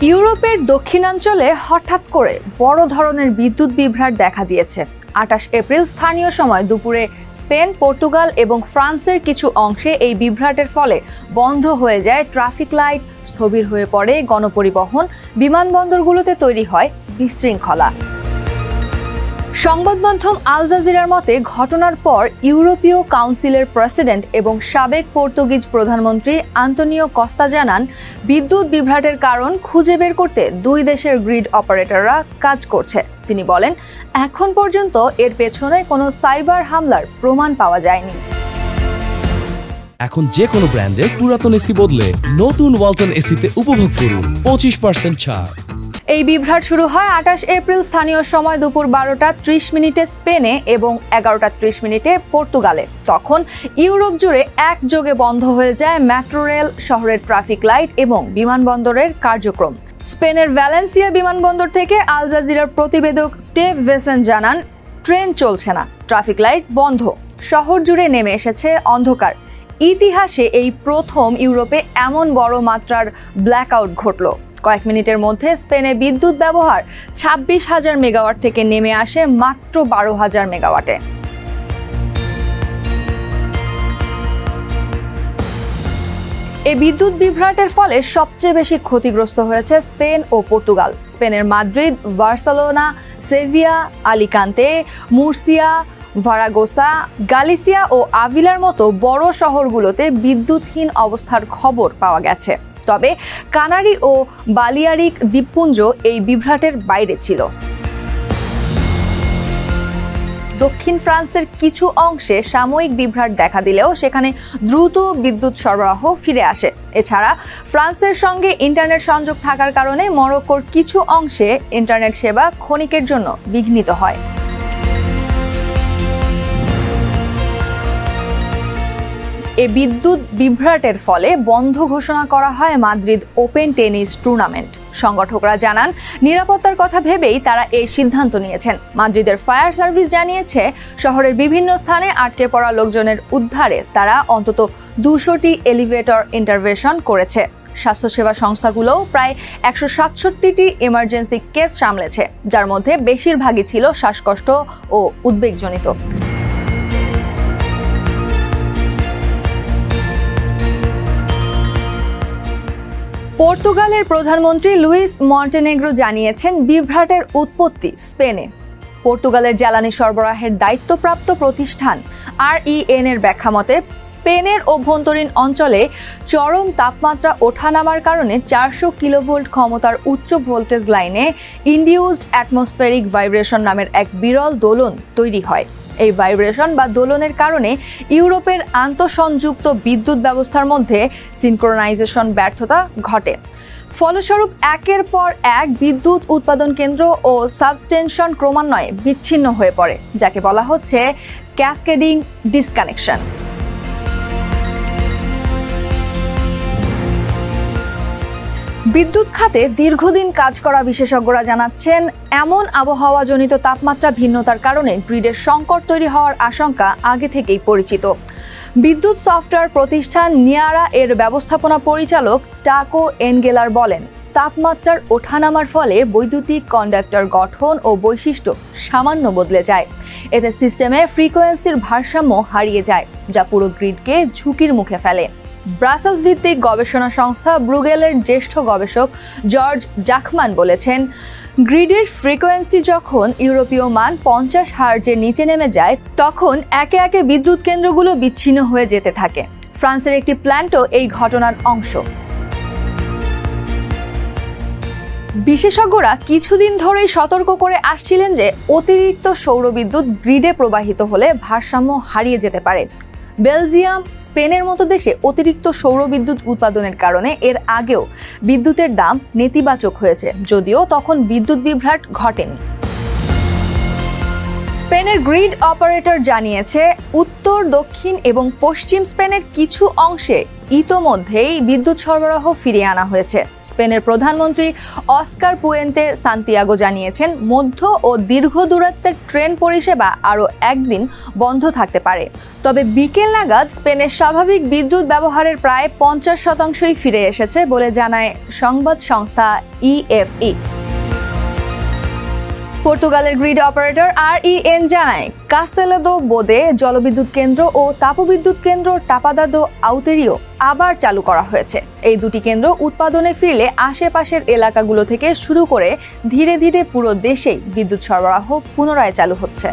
ইউরোপের দক্ষিণাঞ্চলে হঠাৎ করে বড় ধরনের বিদ্যুৎ বিভ্রাট দেখা দিয়েছে। 28 এপ্রিল স্থানীয় সময় দুপুরে স্পেন, পর্তুগাল এবং ফ্রান্সের কিছু অংশে এই বিভ্রাটের ফলে বন্ধ হয়ে যায় ট্রাফিক লাইট, স্থবির হয়ে পড়ে গণপরিবহন, বিমানবন্দরগুলোতে তৈরি হয় বিশৃঙ্খলা। সংবাদ মাধ্যম আল জাজিরার মতে, ঘটনার পর ইউরোপীয় কাউন্সিলের প্রেসিডেন্ট এবং সাবেক পর্তুগিজ প্রধানমন্ত্রী আন্তোনিও কস্তা জানান, বিদ্যুৎ বিভ্রাটের কারণ খুঁজে বের করতে দুই দেশের গ্রিড অপারেটররা কাজ করছে। তিনি বলেন, এখন পর্যন্ত এর পেছনে কোনো সাইবার হামলার প্রমাণ পাওয়া যায়নি। এখন যে কোনো ব্র্যান্ডের পুরাতন এসি বদলে নতুন ওয়ালটন এসিতে উপভোগ করুন 25% ছাড়। এই বিভ্রাট শুরু হয় 28 এপ্রিল স্থানীয় সময় দুপুর 12:30 স্পেনে এবং 11:30 পর্তুগালে। তখন ইউরোপ জুড়ে একযোগে বন্ধ হয়ে যায় মেট্রো রেল, শহরের ট্রাফিক লাইট এবং বিমানবন্দরের কার্যক্রম। স্পেনের ভ্যালেন্সিয়া বিমানবন্দর থেকে আল জাজিরার প্রতিবেদক স্টেভ ভেসেন জানান, ট্রেন চলছে না, ট্রাফিক লাইট বন্ধ, শহর জুড়ে নেমে এসেছে অন্ধকার। ইতিহাসে এই প্রথম ইউরোপে এমন বড় মাত্রার ব্ল্যাকআউট ঘটল। কয়েক মিনিটের মধ্যে স্পেনে বিদ্যুৎ ব্যবহার 26,000 মেগাওয়াট থেকে নেমে আসে মাত্র 12,000 মেগাওয়াটে। এই বিদ্যুৎ বিভ্রাটের ফলে সবচেয়ে বেশি ক্ষতিগ্রস্ত হয়েছে স্পেন ও পর্তুগাল। স্পেনের মাদ্রিদ, বার্সেলোনা, সেভিয়া, আলিকান্তে, মুরসিয়া, ভারাগোসা, গালিসিয়া ও আভিলার মতো বড় শহরগুলোতে বিদ্যুৎহীন অবস্থার খবর পাওয়া গেছে। তবে কানারি ও বালিয়ারিক দ্বীপপুঞ্জ এই বিভ্রাটের বাইরে ছিল। দক্ষিণ ফ্রান্সের কিছু অংশে সাময়িক বিভ্রাট দেখা দিলেও সেখানে দ্রুত বিদ্যুৎ সরবরাহ ফিরে আসে। এছাড়া ফ্রান্সের সঙ্গে ইন্টারনেট সংযোগ থাকার কারণে মরক্কোর কিছু অংশে ইন্টারনেট সেবা ক্ষণিকের জন্য বিঘ্নিত হয়। এই বিদ্যুৎ বিভ্রাটের ফলে বন্ধ ঘোষণা করা হয় মাদ্রিদ ওপেন টেনিস টুর্নামেন্ট। সংগঠকরা জানান, নিরাপত্তার কথা ভেবেই তারা এই সিদ্ধান্ত নিয়েছেন। মাদ্রিদের ফায়ার সার্ভিস জানিয়েছে, শহরের বিভিন্ন স্থানে আটকে পড়া লোকজনের উদ্ধারে তারা অন্তত 200টি এলিভেটর ইন্টারভেনশন করেছে। স্বাস্থ্যসেবা সংস্থাগুলোও প্রায় 167টি এমার্জেন্সি কেস সামলেছে, যার মধ্যে বেশিরভাগই ছিল শ্বাসকষ্ট ও উদ্বেগজনিত। পর্তুগালের প্রধানমন্ত্রী লুইস মন্টেনেগ্রো জানিয়েছেন, বিভ্রাটের উৎপত্তি স্পেনে। পর্তুগালের জ্বালানি সরবরাহের দায়িত্বপ্রাপ্ত প্রতিষ্ঠান REN এর ব্যাখ্যা মতে, স্পেনের অভ্যন্তরীণ অঞ্চলে চরম তাপমাত্রা ওঠানামার কারণে 400 কিলোভোল্ট ক্ষমতার উচ্চ ভোল্টেজ লাইনে ইনডিউসড অ্যাটমসফেরিক ভাইব্রেশন নামের এক বিরল দোলন তৈরি হয়। এই ভাইব্রেশন বা দোলনের কারণে ইউরোপের আন্তঃসংযুক্ত বিদ্যুৎ ব্যবস্থার মধ্যে সিনক্রোনাইজেশন ব্যর্থতা ঘটে। ফলস্বরূপ একের পর এক বিদ্যুৎ উৎপাদন কেন্দ্র ও সাবস্টেশন ক্রমান্বয়ে বিচ্ছিন্ন হয়ে পড়ে, যাকে বলা হচ্ছে ক্যাসকেডিং ডিসকানেকশন। বিদ্যুৎ খাতে দীর্ঘদিন কাজ করা বিশেষজ্ঞরা জানাচ্ছেন, এমন আবহাওয়াজনিত তাপমাত্রা ভিন্নতার কারণে গ্রিডের সংকট তৈরি হওয়ার আশঙ্কা আগে থেকেই পরিচিত। বিদ্যুৎ সফটওয়্যার প্রতিষ্ঠান নিয়ারা এর ব্যবস্থাপনা পরিচালক টাকো এনগেলার বলেন, তাপমাত্রার ওঠানামার ফলে বৈদ্যুতিক কন্ডাক্টর গঠন ও বৈশিষ্ট্য সামান্য বদলে যায়। এতে সিস্টেমে ফ্রিকোয়েন্সির ভারসাম্য হারিয়ে যায়, যা পুরো গ্রিডকে ঝুঁকির মুখে ফেলে। ব্রাসেলস ভিত্তিক গবেষণা সংস্থা ব্রুগেলের জ্যেষ্ঠ গবেষক জর্জ জাকমান বলেছেন, গ্রিডের ফ্রিকোয়েন্সি যখন ইউরোপীয় মান 50 হার্জের নিচে নেমে যায়, তখন একে একে বিদ্যুৎ কেন্দ্রগুলো বিচ্ছিন্ন হয়ে যেতে থাকে। ফ্রান্সের একটি প্ল্যান্টও এই ঘটনার অংশ। বিশেষজ্ঞরা কিছুদিন ধরেই সতর্ক করে আসছিলেন যে অতিরিক্ত সৌরবিদ্যুৎ গ্রিডে প্রবাহিত হলে ভারসাম্য হারিয়ে যেতে পারে। বেলজিয়াম, স্পেনের মতো দেশে অতিরিক্ত সৌরবিদ্যুৎ উৎপাদনের কারণে এর আগেও বিদ্যুতের দাম নেতিবাচক হয়েছে, যদিও তখন বিদ্যুৎ বিভ্রাট ঘটেনি। স্পেনের গ্রিড অপারেটর জানিয়েছে, উত্তর, দক্ষিণ এবং পশ্চিম স্পেনের কিছু অংশে ইতোমধ্যেই বিদ্যুৎ সরবরাহ ফিরিয়ে আনা হয়েছে। স্পেনের প্রধানমন্ত্রী অস্কার পুয়েন্তে সান্তিয়াগো জানিয়েছেন, মধ্য ও দীর্ঘ দূরত্বের ট্রেন পরিষেবা আরও একদিন বন্ধ থাকতে পারে। তবে বিকেল নাগাদ স্পেনের স্বাভাবিক বিদ্যুৎ ব্যবহারের প্রায় 50% ফিরে এসেছে বলে জানায় সংবাদ সংস্থা ইএফই। পর্তুগালের গ্রিড অপারেটর REN জানায়, কাস্তেলো দো বোদে জলবিদ্যুৎ কেন্দ্র ও তাপবিদ্যুৎ কেন্দ্র টাপাদা দো আউতেরিও আবার চালু করা হয়েছে। এই দুটি কেন্দ্র উৎপাদনে ফিরলে আশেপাশের এলাকাগুলো থেকে শুরু করে ধীরে ধীরে পুরো দেশেই বিদ্যুৎ সরবরাহ পুনরায় চালু হচ্ছে।